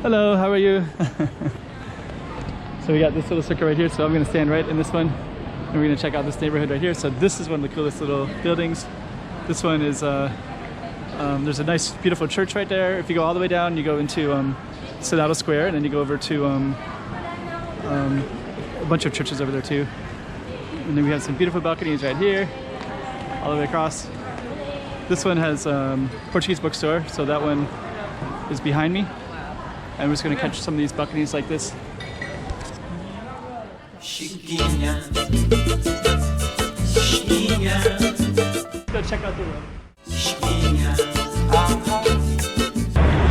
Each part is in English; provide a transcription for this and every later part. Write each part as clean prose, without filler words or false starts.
Hello, how are you? So we got this little circle right here, so I'm going to stand right in this one and we're going to check out this neighborhood right here. So this is one of the coolest little buildings. This one is there's a nice beautiful church right there. If you go all the way down, you go into Senado Square, and then you go over to a bunch of churches over there too. And then we have some beautiful balconies right here all the way across. This one has Portuguese bookstore, so that one is behind me. And we're just going to catch some of these balconies like this. Chiquinha, Chiquinha. Go check out the room.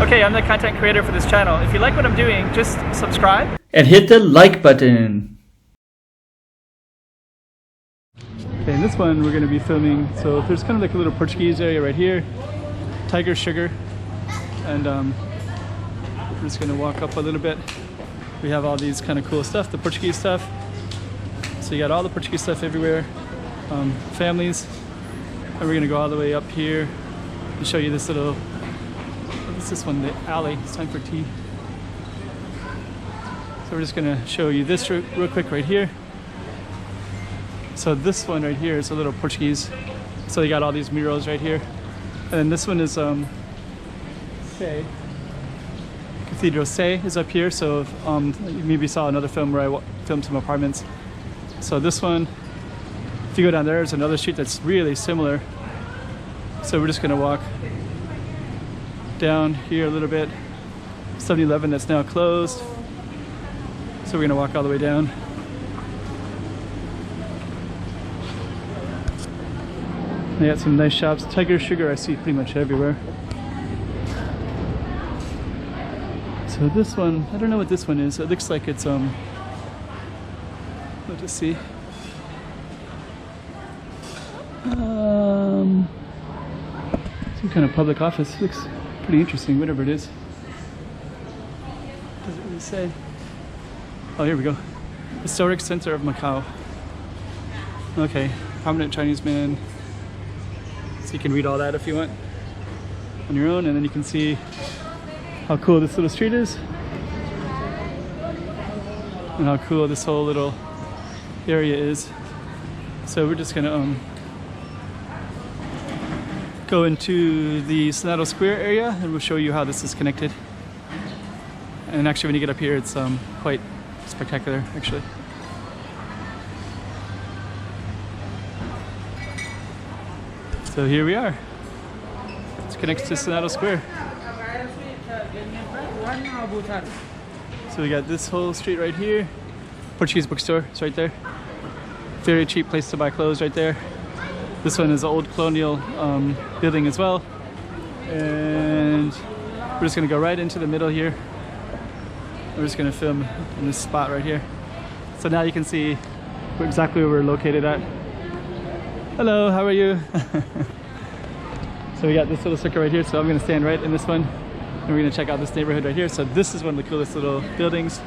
Okay, I'm the content creator for this channel. If you like what I'm doing, just subscribe and hit the like button. Okay, in this one we're going to be filming, so there's kind of like a little Portuguese area right here, Tiger Sugar, and we're just going to walk up a little bit. We have all these kind of cool stuff, the Portuguese stuff. So you got all the Portuguese stuff everywhere, families, and we're going to go all the way up here and show you this little, what's this one, the alley. It's time for tea. So we're just going to show you this real quick right here. So this one right here is a little Portuguese. So you got all these murals right here. And then this one is Sé. Cathedral Sé is up here. So you maybe saw another film where I filmed some apartments. So this one, if you go down there, there's another street that's really similar. So we're just going to walk down here a little bit. 7-Eleven that's now closed. So we're going to walk all the way down. They got some nice shops. Tiger Sugar I see pretty much everywhere. So this one, I don't know what this one is. It looks like it's let's just see. Some kind of public office. Looks pretty interesting, whatever it is. Doesn't really say. Oh, here we go. Historic Center of Macau. Okay, prominent Chinese man. So you can read all that if you want on your own, and then you can see how cool this little street is and how cool this whole little area is. So we're just gonna go into the Senado Square area and we'll show you how this is connected. And actually when you get up here it's quite spectacular actually. So here we are. It connects to Senado Square. So we got this whole street right here. Portuguese bookstore, it's right there. Very cheap place to buy clothes right there. This one is an old colonial building as well. And we're just gonna go right into the middle here. We're just gonna film in this spot right here. So now you can see exactly where we're located at. Hello, how are you? So we got this little circle right here, so I'm gonna stand right in this one and we're gonna check out this neighborhood right here. So this is one of the coolest little buildings.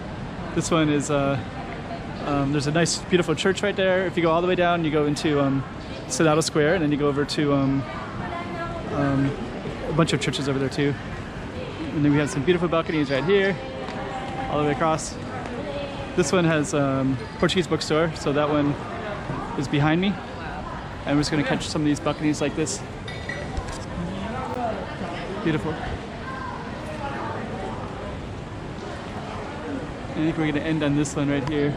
This one is there's a nice beautiful church right there. If you go all the way down, you go into Senado Square, and then you go over to a bunch of churches over there too. And then we have some beautiful balconies right here all the way across. This one has Portuguese bookstore, so that one is behind me. And we're just going to catch some of these balconies like this. Beautiful. I think we're going to end on this one right here.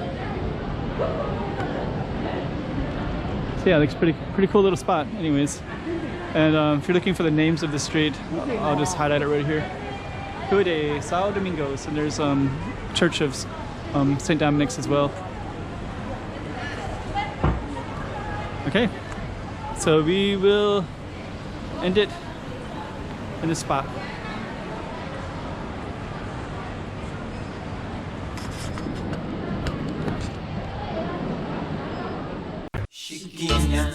So yeah, it looks pretty cool little spot anyways. And if you're looking for the names of the street, I'll just highlight it right here. Rua de São Domingos, and there's Church of St. Dominic's as well. Okay, so we will end it in this spot. Chiquinha.